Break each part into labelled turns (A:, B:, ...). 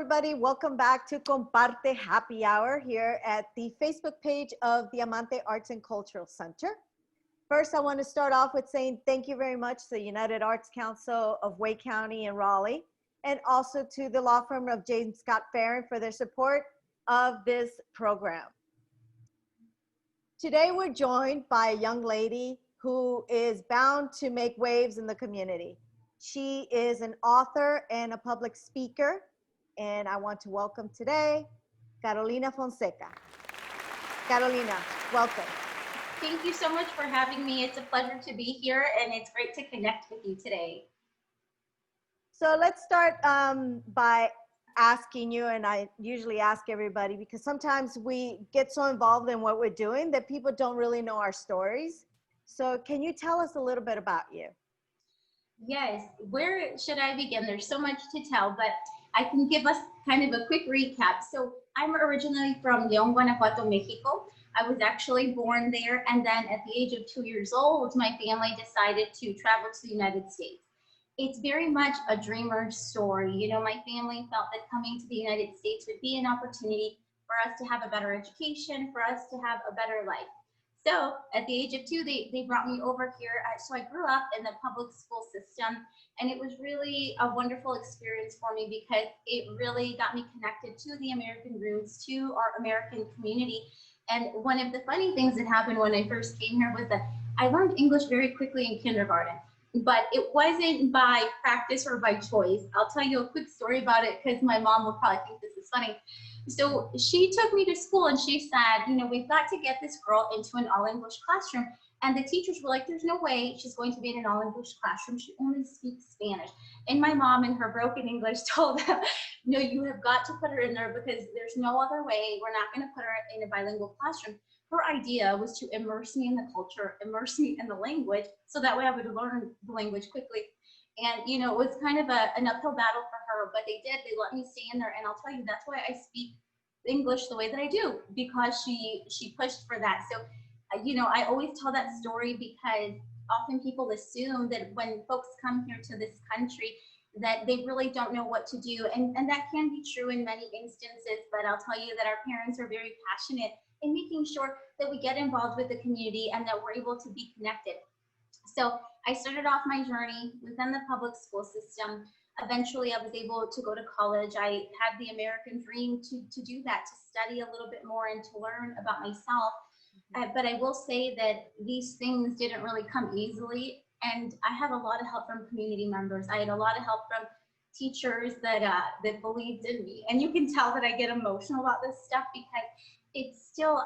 A: everybody. Welcome back to compARTE Happy Hour here at the Facebook page of the Amante Arts and Cultural Center. First, I want to start off with saying thank you very much to the United Arts Council of Wake County and Raleigh, and also to the law firm of James Scott Farron for their support of this program. Today, we're joined by a young lady who is bound to make waves in the community. She is an author and a public speaker, and I want to welcome today Carolina Fonseca. Carolina, welcome.
B: Thank you so much for having me. It's a pleasure to be here, and it's great to connect with you today.
A: So let's start by asking you, and I usually ask everybody because sometimes we get so involved in what we're doing that people don't really know our stories. So can you tell us a little bit about you?
B: Yes, where should I begin? There's so much to tell, but I can give us kind of a quick recap. So I'm originally from León, Guanajuato, Mexico. I was actually born there, and then at the age of 2 years old, my family decided to travel to the United States. It's very much a dreamer's story. You know, my family felt that coming to the United States would be an opportunity for us to have a better education, for us to have a better life. So at the age of 2, they brought me over here. So I grew up in the public school system, and it was really a wonderful experience for me because it really got me connected to the American roots, to our American community. And one of the funny things that happened when I first came here was that I learned English very quickly in kindergarten, but it wasn't by practice or by choice. I'll tell you a quick story about it because my mom will probably think this is funny. So she took me to school and she said, you know, we've got to get this girl into an all-English classroom. And the teachers were like, there's no way she's going to be in an all-English classroom. She only speaks Spanish. And my mom in her broken English told them, no, you have got to put her in there because there's no other way. We're not going to put her in a bilingual classroom. Her idea was to immerse me in the culture, immerse me in the language, so that way I would learn the language quickly. And, you know, it was kind of an uphill battle for her, but they did. They let me stay in there. And I'll tell you, that's why I speak English the way that I do, because she pushed for that. So, you know, I always tell that story because often people assume that when folks come here to this country, that they really don't know what to do. And that can be true in many instances, but I'll tell you that our parents are very passionate in making sure that we get involved with the community and that we're able to be connected. So I started off my journey within the public school system. Eventually, I was able to go to college. I had the American dream to do that, to study a little bit more and to learn about myself. But I will say that these things didn't really come easily. And I had a lot of help from community members. I had a lot of help from teachers that believed in me. And you can tell that I get emotional about this stuff because it's still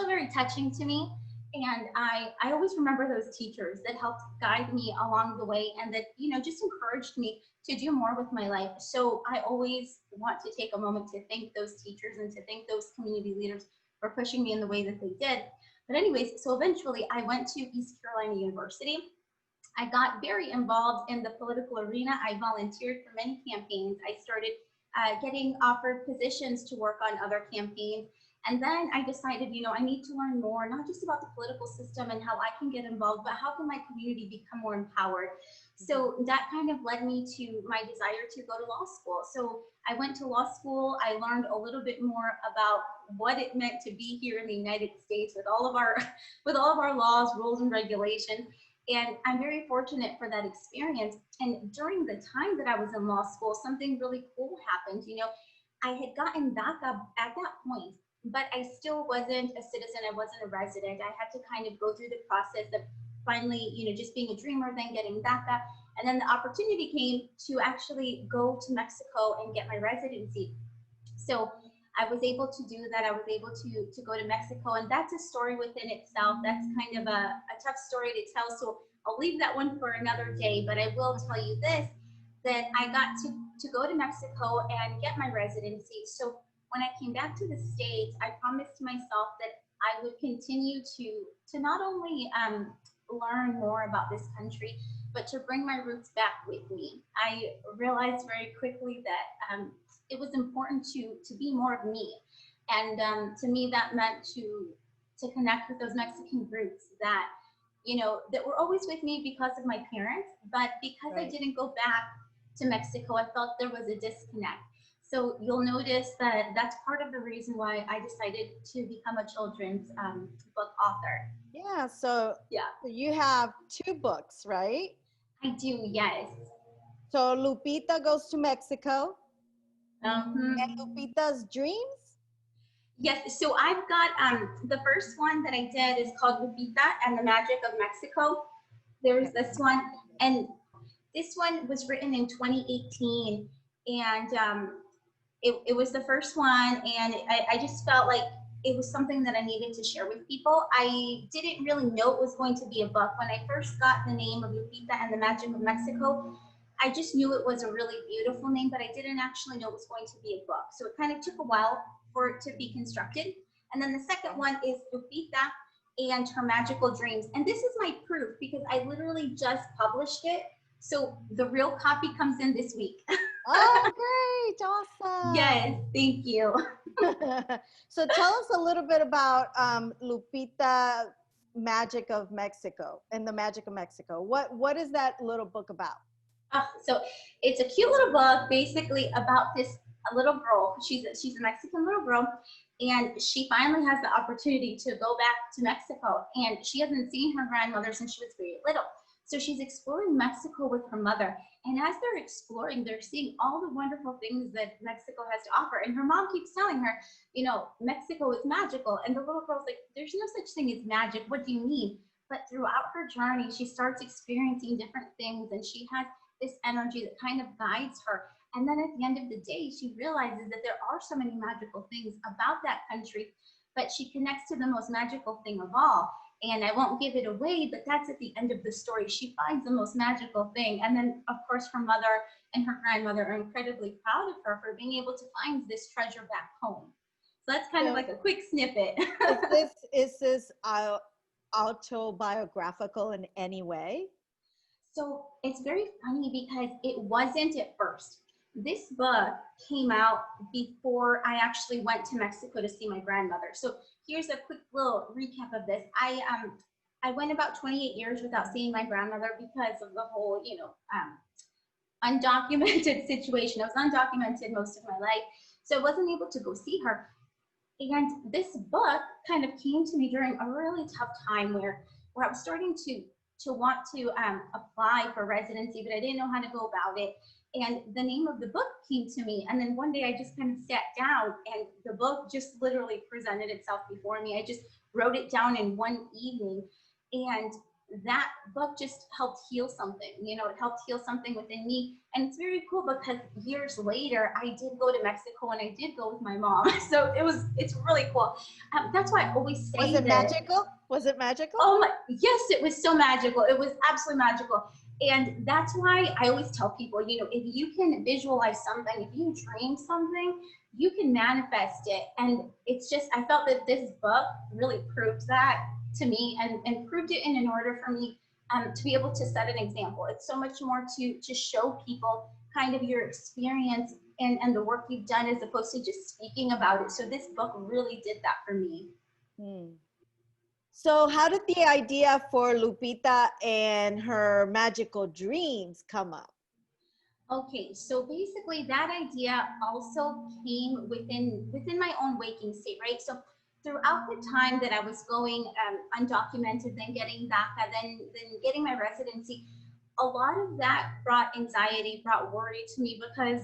B: very touching to me. And I always remember those teachers that helped guide me along the way and that, you know, just encouraged me to do more with my life. So I always want to take a moment to thank those teachers and to thank those community leaders for pushing me in the way that they did. But anyways, so eventually I went to East Carolina University. I got very involved in the political arena. I volunteered for many campaigns. I started getting offered positions to work on other campaigns. And then I decided, you know, I need to learn more, not just about the political system and how I can get involved, but how can my community become more empowered? So that kind of led me to my desire to go to law school. So I went to law school. I learned a little bit more about what it meant to be here in the United States with all of our laws, rules, and regulations. And I'm very fortunate for that experience. And during the time that I was in law school, something really cool happened. You know, I had gotten back up at that point, but I still wasn't a citizen. I wasn't a resident. I had to kind of go through the process of finally, you know, just being a dreamer, then getting back up. And then the opportunity came to actually go to Mexico and get my residency. So I was able to do that. I was able to go to Mexico, and that's a story within itself. That's kind of a tough story to tell. So I'll leave that one for another day, but I will tell you this, that I got to go to Mexico and get my residency. So when I came back to the States, I promised myself that I would continue to not only learn more about this country, but to bring my roots back with me. I realized very quickly that it was important to be more of me. And to me, that meant to connect with those Mexican roots that, you know, that were always with me because of my parents, but because I didn't go back to Mexico, I felt there was a disconnect. So you'll notice that that's part of the reason why I decided to become a children's book author.
A: Yeah, so
B: Yeah,
A: you have two books, right?
B: I do, yes.
A: So Lupita goes to Mexico and
B: Um,
A: Lupita's dreams.
B: yes, so I've got the first one that I did is called Lupita and the Magic of Mexico. There's this one, and this one was written in 2018, and it was the first one, and I just felt like it was something that I needed to share with people. I didn't really know it was going to be a book. When I first got the name of Lupita and the Magic of Mexico, I just knew it was a really beautiful name, but I didn't actually know it was going to be a book. So it kind of took a while for it to be constructed. And then the second one is Lupita and her magical dreams. And this is my proof because I literally just published it. So the real copy comes in this week.
A: Oh, great. Awesome.
B: Yes, thank you.
A: So tell us a little bit about Lupita Magic of Mexico and the Magic of Mexico. What is that little book about?
B: So it's a cute little book basically about this a little girl. She's a Mexican little girl, and she finally has the opportunity to go back to Mexico, and she hasn't seen her grandmother since she was very little. So she's exploring Mexico with her mother, and as they're exploring, they're seeing all the wonderful things that Mexico has to offer. And her mom keeps telling her, you know, Mexico is magical, and the little girl's like, there's no such thing as magic. What do you mean? But throughout her journey, she starts experiencing different things, and she has this energy that kind of guides her. And then at the end of the day, she realizes that there are so many magical things about that country, but she connects to the most magical thing of all. And I won't give it away, but that's at the end of the story. She finds the most magical thing. And then, of course, her mother and her grandmother are incredibly proud of her for being able to find this treasure back home. So that's kind of like a quick snippet.
A: Is this autobiographical in any way?
B: So it's very funny because it wasn't at first. This book came out before I actually went to Mexico to see my grandmother. So here's a quick little recap of this. I went about 28 years without seeing my grandmother because of the whole, undocumented situation. I was undocumented most of my life, so I wasn't able to go see her. And this book kind of came to me during a really tough time where I was starting to want to apply for residency, but I didn't know how to go about it. And the name of the book came to me. And then one day I just kind of sat down and the book just literally presented itself before me. I just wrote it down in one evening. And that book just helped heal something. You know, it helped heal something within me. And it's very cool because years later, I did go to Mexico and I did go with my mom. So it's really cool. That's why I always say
A: Was it magical? Was it magical?
B: Oh my, yes, it was so magical. It was absolutely magical. And that's why I always tell people, you know, if you can visualize something, if you dream something, you can manifest it. And it's just, I felt that this book really proved that to me and proved it in order for me to be able to set an example. It's so much more to show people kind of your experience and the work you've done as opposed to just speaking about it. So this book really did that for me.
A: So how did the idea for Lupita and her magical dreams come up?
B: Okay, so basically that idea also came within my own waking state, right? So throughout the time that I was going undocumented, then getting DACA, then getting my residency, a lot of that brought anxiety, brought worry to me because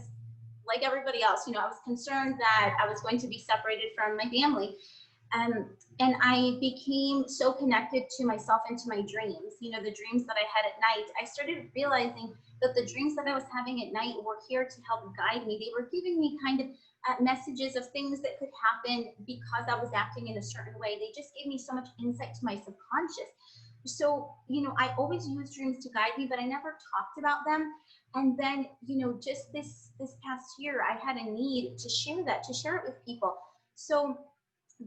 B: like everybody else, you know, I was concerned that I was going to be separated from my family. And I became so connected to myself and to my dreams, you know, the dreams that I had at night. I started realizing that the dreams that I was having at night were here to help guide me. They were giving me kind of messages of things that could happen because I was acting in a certain way. They just gave me so much insight to my subconscious. So, you know, I always used dreams to guide me, but I never talked about them. And then, you know, just this past year, I had a need to share that, to share it with people. So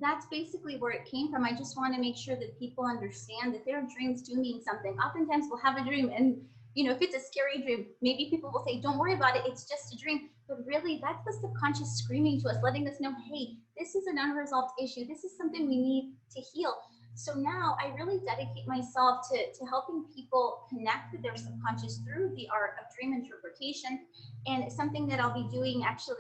B: that's basically where it came from. I just want to make sure that people understand that their dreams do mean something. Oftentimes we'll have a dream and, you know, if it's a scary dream, maybe people will say, don't worry about it, it's just a dream. But really, that's the subconscious screaming to us, letting us know, hey, this is an unresolved issue. This is something we need to heal. So now I really dedicate myself to helping people connect with their subconscious through the art of dream interpretation. And something that I'll be doing actually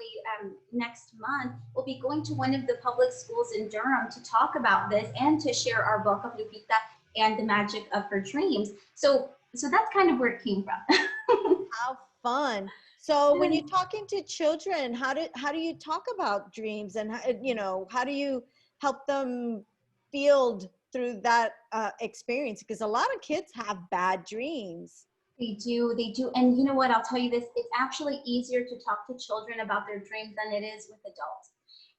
B: next month, we'll be going to one of the public schools in Durham to talk about this and to share our book of Lupita and the magic of her dreams. So that's kind of where it came from.
A: How fun. So when you're talking to children, how do you talk about dreams, and how do you help them field through that experience? Because a lot of kids have bad dreams.
B: They do. And you know what, I'll tell you this, it's actually easier to talk to children about their dreams than it is with adults.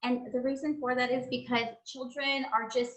B: And the reason for that is because children are just,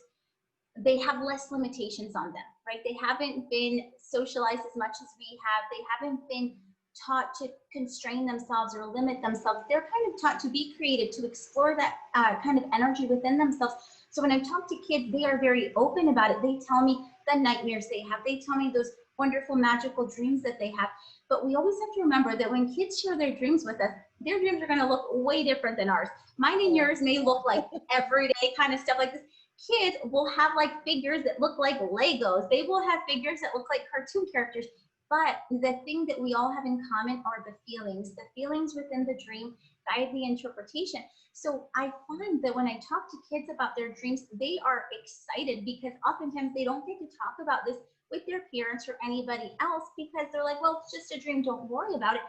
B: they have less limitations on them, right? They haven't been socialized as much as we have. They haven't been taught to constrain themselves or limit themselves. They're kind of taught to be creative, to explore that kind of energy within themselves. So when I talk to kids, they are very open about it. They tell me the nightmares they have. They tell me those wonderful, magical dreams that they have. But we always have to remember that when kids share their dreams with us, their dreams are going to look way different than ours. Mine and yours may look like everyday kind of stuff like this. Kids will have like figures that look like Legos. They will have figures that look like cartoon characters. But the thing that we all have in common are the feelings. The feelings within the dream guide the interpretation. So I find that when I talk to kids about their dreams, they are excited because oftentimes they don't get to talk about this with their parents or anybody else because they're like, well, it's just a dream, don't worry about it.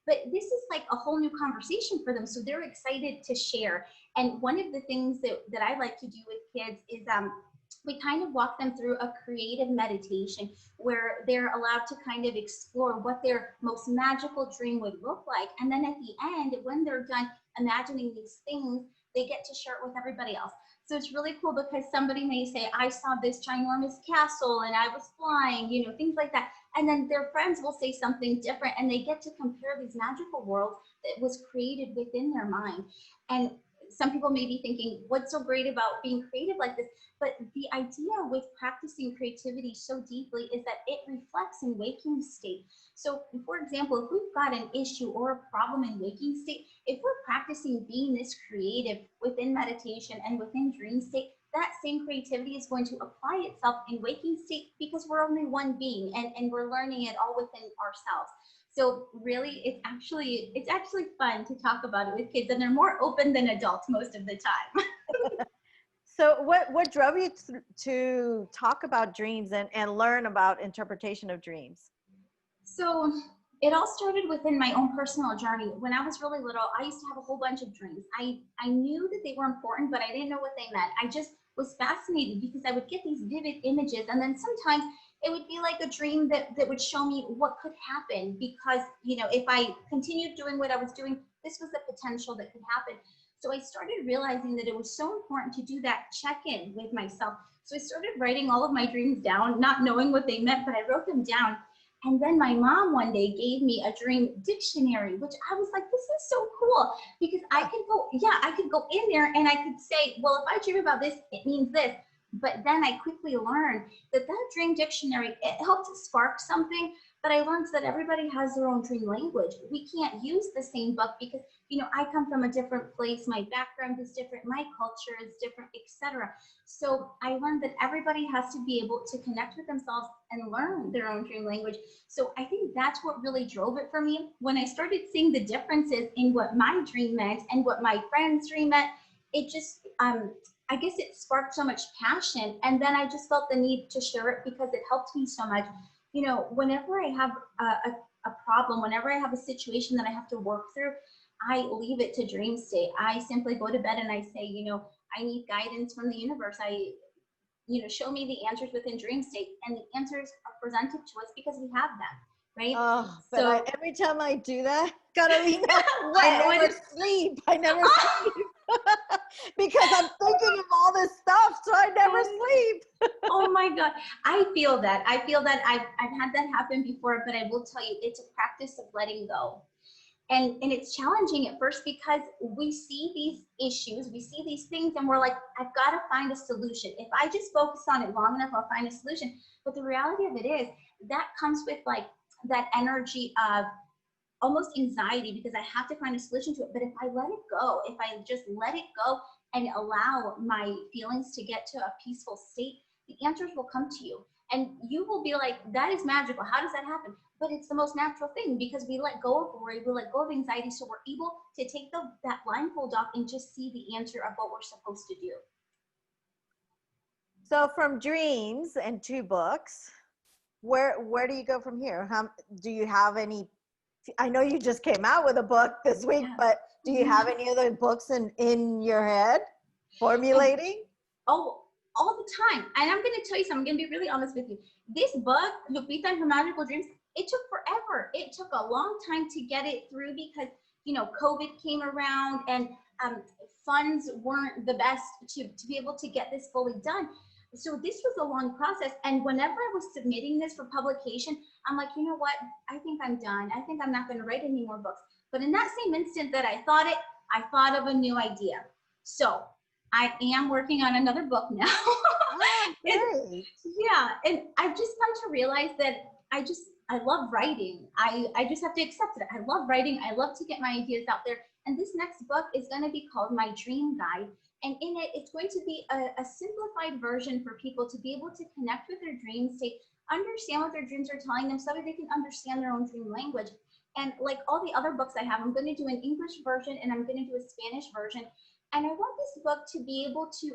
B: But this is like a whole new conversation for them. So they're excited to share. And one of the things that I like to do with kids is we kind of walk them through a creative meditation where they're allowed to kind of explore what their most magical dream would look like. And then at the end, when they're done imagining these things, they get to share it with everybody else. So it's really cool because somebody may say, I saw this ginormous castle and I was flying, things like that. And then their friends will say something different and they get to compare these magical worlds that was created within their mind. And some people may be thinking, what's so great about being creative like this? But the idea with practicing creativity so deeply is that it reflects in waking state. So for example, if we've got an issue or a problem in waking state, if we're practicing being this creative within meditation and within dream state, that same creativity is going to apply itself in waking state because we're only one being and we're learning it all within ourselves. So really, it's actually fun to talk about it with kids, and they're more open than adults most of the time.
A: So what drove you to talk about dreams and learn about interpretation of dreams?
B: So it all started within my own personal journey. When I was really little, I used to have a whole bunch of dreams. I knew that they were important, but I didn't know what they meant. I just was fascinated because I would get these vivid images, and then sometimes it would be like a dream that would show me what could happen because, if I continued doing what I was doing, this was the potential that could happen. So I started realizing that it was so important to do that check-in with myself. So I started writing all of my dreams down, not knowing what they meant, but I wrote them down. And then my mom one day gave me a dream dictionary, which I was like, this is so cool because I could go in there and I could say, well, if I dream about this, it means this. But then I quickly learned that dream dictionary, it helped spark something, but I learned that everybody has their own dream language. We can't use the same book because, I come from a different place. My background is different. My culture is different, etc. So I learned that everybody has to be able to connect with themselves and learn their own dream language. So I think that's what really drove it for me. When I started seeing the differences in what my dream meant and what my friend's dream meant, it just, I guess it sparked so much passion. And then I just felt the need to share it because it helped me so much. Whenever I have a problem, whenever I have a situation that I have to work through, I leave it to dream state. I simply go to bed and I say, I need guidance from the universe. Show me the answers within dream state, and the answers are presented to us because we have them, right?
A: Oh, but
B: So
A: every time I do that, Carolina,
B: I
A: never sleep. I never sleep because I'm thinking of all this stuff, so I never sleep.
B: Oh my God, I feel that. I've had that happen before, but I will tell you, it's a practice of letting go. And it's challenging at first because we see these issues, we see these things, and we're like, I've got to find a solution. If I just focus on it long enough, I'll find a solution. But the reality of it is that comes with like that energy of almost anxiety because I have to find a solution to it. But if I let it go, if I just let it go and allow my feelings to get to a peaceful state, the answers will come to you. And you will be like, that is magical. How does that happen? But it's the most natural thing because we let go of worry, we let go of anxiety, so we're able to take that blindfold off and just see the answer of what we're supposed to do.
A: So from dreams and 2 books, where do you go from here? Do you have any? I know you just came out with a book this week,
B: Yeah.
A: but do you have any other books in your head formulating?
B: Oh, all the time. And I'm going to tell you something. I'm going to be really honest with you. This book, Lupita and Her Magical Dreams, it took forever. It took a long time to get it through because, you know, COVID came around and funds weren't the best to be able to get this fully done. So this was a long process. And whenever I was submitting this for publication, I'm like, you know what? I think I'm done. I think I'm not going to write any more books. But in that same instant that I thought of a new idea. So I am working on another book now.
A: Oh, great.
B: Yeah, and I've just come to realize that I love writing. I just have to accept it. I love writing. I love to get my ideas out there. And this next book is going to be called My Dream Guide. And in it, it's going to be a simplified version for people to be able to connect with their dreams, to understand what their dreams are telling them so that they can understand their own dream language. And like all the other books I have, I'm going to do an English version and I'm going to do a Spanish version. And I want this book to be able to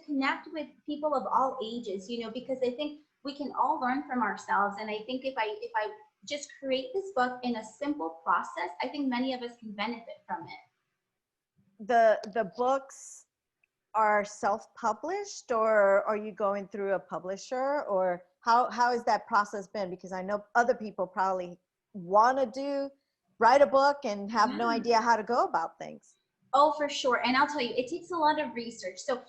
B: connect with people of all ages, you know, because I think we can all learn from ourselves. And I think if I just create this book in a simple process, I think many of us can benefit from it.
A: The books are self-published, or are you going through a publisher, or how has that process been? Because I know other people probably want to write a book and have no idea how to go about things.
B: Oh, for sure. And I'll tell you, it takes a lot of research. So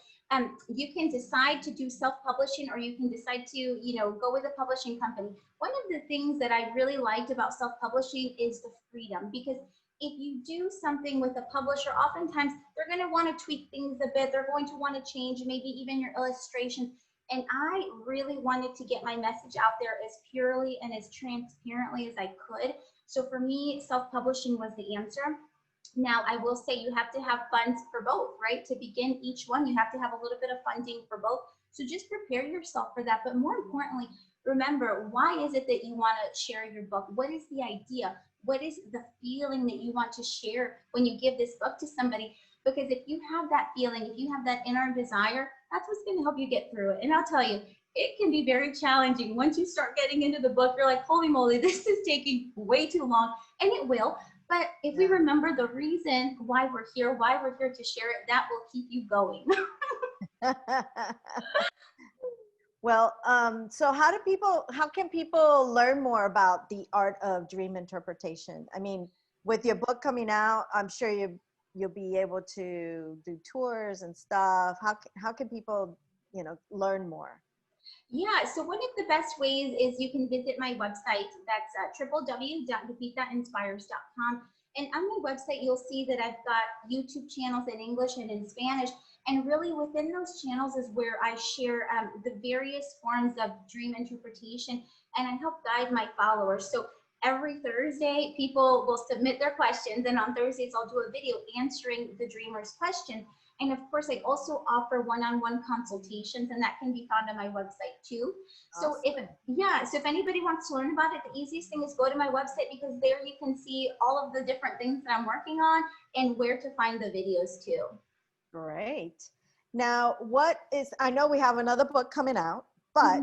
B: you can decide to do self-publishing, or you can decide to, you know, go with a publishing company. One of the things that I really liked about self-publishing is the freedom, because if you do something with a publisher, oftentimes they're going to want to tweak things a bit. They're going to want to change maybe even your illustrations. And I really wanted to get my message out there as purely and as transparently as I could. So for me, self-publishing was the answer. Now, I will say you have to have funds for both, right? To begin each one, you have to have a little bit of funding for both. So just prepare yourself for that. But more importantly, remember, why is it that you want to share your book? What is the idea? What is the feeling that you want to share when you give this book to somebody? Because if you have that feeling, if you have that inner desire, that's what's going to help you get through it. And I'll tell you, it can be very challenging. Once you start getting into the book, you're like, holy moly, this is taking way too long. And it will. But if we remember the reason why we're here to share it, that will keep you going.
A: Well, so how can people learn more about the art of dream interpretation? I mean, with your book coming out, I'm sure you'll be able to do tours and stuff. How can people, you know, learn more?
B: Yeah, so one of the best ways is you can visit my website. That's www.lupitainspires.com. And on my website, you'll see that I've got YouTube channels in English and in Spanish. And really within those channels is where I share the various forms of dream interpretation, and I help guide my followers. So every Thursday, people will submit their questions, and on Thursdays, I'll do a video answering the dreamer's question. And of course, I also offer one-on-one consultations, and that can be found on my website too. So
A: Awesome.
B: if anybody wants to learn about it, the easiest thing is go to my website, because there you can see all of the different things that I'm working on and where to find the videos too.
A: Great. Now, I know we have another book coming out, but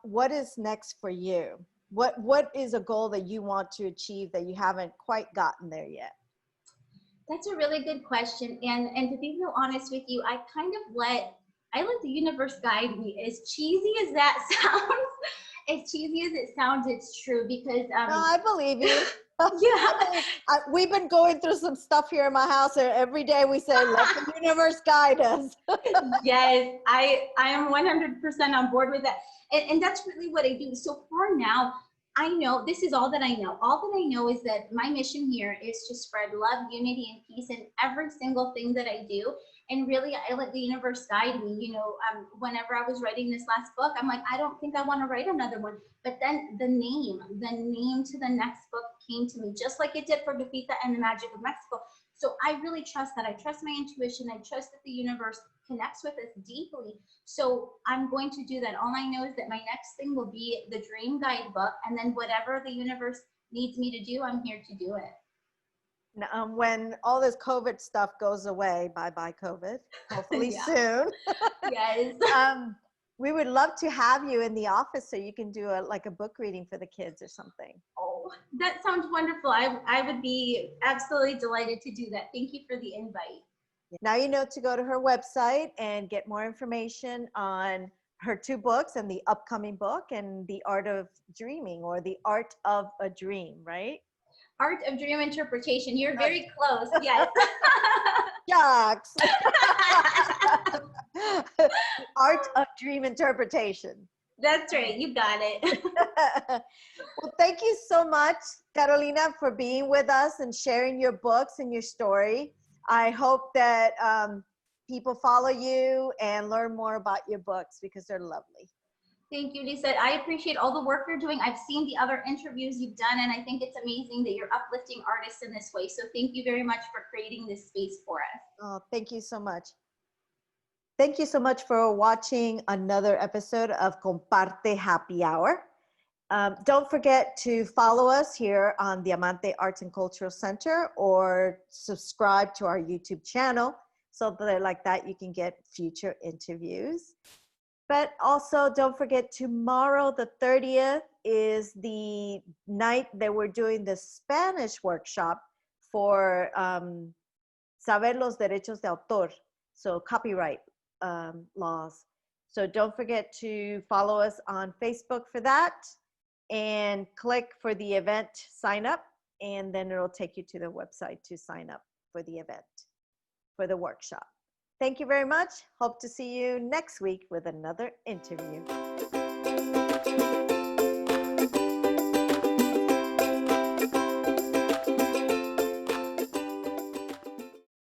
A: what is next for you? What is a goal that you want to achieve that you haven't quite gotten there yet?
B: That's a really good question. And to be real honest with you, I let the universe guide me. As cheesy as that sounds, as cheesy as it sounds, it's true, because
A: No, I believe you.
B: yeah.
A: We've been going through some stuff here in my house, and every day we say, let the universe guide us.
B: Yes, I am 100% on board with that. And that's really what I do. So for now, I know this is all that I know. All that I know is that my mission here is to spread love, unity, and peace in every single thing that I do. And really, I let the universe guide me. You know, whenever I was writing this last book, I'm like, I don't think I want to write another one. But then the name to the next book came to me, just like it did for Lupita and the Magic of Mexico. So I really trust that. I trust my intuition. I trust that the universe connects with us deeply. So I'm going to do that. All I know is that my next thing will be the dream guidebook. And then whatever the universe needs me to do, I'm here to do it.
A: When all this COVID stuff goes away, bye-bye COVID, hopefully
B: Yeah.
A: soon.
B: Yes.
A: We would love to have you in the office so you can do like a book reading for the kids or something.
B: Oh, that sounds wonderful. I would be absolutely delighted to do that. Thank you for the invite.
A: Now you know to go to her website and get more information on her 2 books and the upcoming book and The Art of Dreaming, or The Art of a Dream, right?
B: Art of Dream Interpretation. You're very close. Yes.
A: Shucks. Art of Dream Interpretation.
B: That's right. You got it.
A: Well, thank you so much, Carolina, for being with us and sharing your books and your story. I hope that people follow you and learn more about your books because they're lovely.
B: Thank you, Lisa. I appreciate all the work you're doing. I've seen the other interviews you've done, and I think it's amazing that you're uplifting artists in this way. So thank you very much for creating this space for us.
A: Oh, thank you so much. Thank you so much for watching another episode of compARTE Happy Hour. Don't forget to follow us here on the Amante Arts and Cultural Center, or subscribe to our YouTube channel so that like that you can get future interviews. But also don't forget, tomorrow the 30th is the night that we're doing the Spanish workshop for saber los derechos de autor, so copyright laws. So don't forget to follow us on Facebook for that, and click for the event sign up, and then it'll take you to the website to sign up for the event, for the workshop. Thank you very much. Hope to see you next week with another interview.